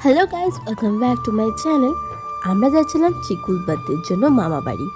Hello guys, welcome back to my channel. আমরা যাচ্ছিলাম চিকুর বার্থডের জন্য মামা বাড়ি।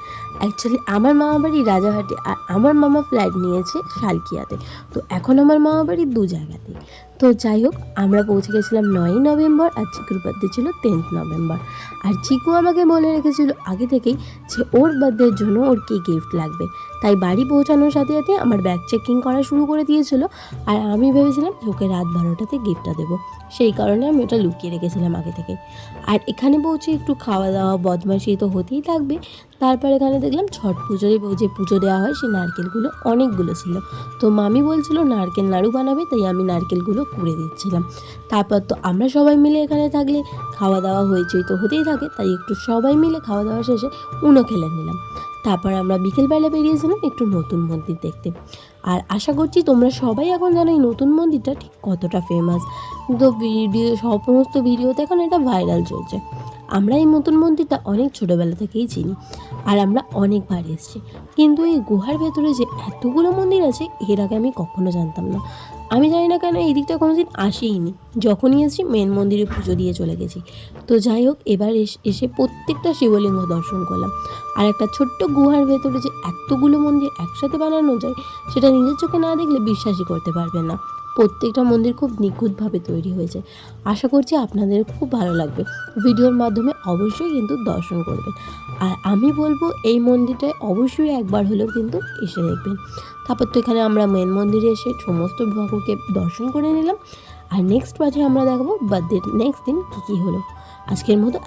অ্যাকচুয়ালি আমার মামা বাড়ি রাজারহাটে, আর আমার মামা ফ্ল্যাট নিয়েছে শালকিয়াতে। তো এখন আমার মামা বাড়ি দু জায়গাতে। তো যাই হোক, আমরা পৌঁছে গেছিলাম 9ই নভেম্বর, আর চিকুর বার্থডে ছিল 10th নভেম্বর। আর চিকু আমাকে বলে রেখেছিল আগে থেকেই যে ওর বার্থডের জন্য ওর কী গিফট লাগবে। তাই বাড়ি পৌঁছানোর সাথে সাথে আমার ব্যাগ চেকিং করা শুরু করে দিয়েছিল। আর আমি ভেবেছিলাম যে ওকে রাত 12টাতে গিফটটা দেবো, সেই কারণে আমি ওটা লুকিয়ে রেখেছিলাম আগে থেকে। আর এখানে পৌঁছে একটু খাওয়া দাওয়া বদমাইশি তো হতেই থাকবে। তারপর এখানে দেখলাম ছট পুজোয় যে পুজো দেওয়া হয় সেই নারকেলগুলো অনেকগুলো ছিল। তো মামি বলছিল নারকেল নাড়ু বানাবে, তাই আমি নারকেলগুলো কুড়ে দিচ্ছিলাম। তারপর তো আমরা সবাই মিলে এখানে থাকলে খাওয়া দাওয়া হয়েছেই তো হতেই থাকে, তাই একটু সবাই মিলে খাওয়া দাওয়া শেষে উনো খেলে নিলাম। তারপর আমরা বিকেলবেলা বেরিয়েছিলাম একটু নতুন মন্দির দেখতে। আর আশা করছি তোমরা সবাই এখন জানো এই নতুন মন্দিরটা ঠিক কতটা ফেমাস। তো সমস্ত ভিডিওতে এখন এটা ভাইরাল চলছে। আমরা এই নতুন মন্দিরটা অনেক ছোটোবেলা থেকেই চিনি, আর আমরা অনেকবার এসেছি। কিন্তু এই গুহার ভেতরে যে এতগুলো মন্দির আছে এর আগে আমি কখনো জানতাম না। আমি জানি না কেন এই দিকটা কোনো দিন আসেইনি, যখনই এসেছি মেন মন্দিরে পুজো দিয়ে চলে গেছি। তো যাই হোক, এবার এসে প্রত্যেকটা শিবলিঙ্গ দর্শন করলাম। আর একটা ছোট্ট গুহার ভেতরে যে এতগুলো মন্দির একসাথে বানানো যায় সেটা নিজের চোখে না দেখলে বিশ্বাসই করতে পারবেন না। প্রত্যেকটা মন্দির খুব নিখুঁতভাবে তৈরি হয়েছে। আশা করছি আপনাদের খুব ভালো লাগবে। ভিডিওর মাধ্যমে অবশ্যই কিন্তু দর্শন করবেন। আর আমি বলবো এই মন্দিরটায় অবশ্যই একবার হলেও কিন্তু এসে দেখবেন। তারপর তো এখানে আমরা মেন মন্দিরে এসে সমস্ত ঠাকুরকে দর্শন করে নিলাম। আর নেক্সট পার্টে আমরা দেখাবো বার্থডের নেক্সট দিন কী কী হলো। আজকের মতো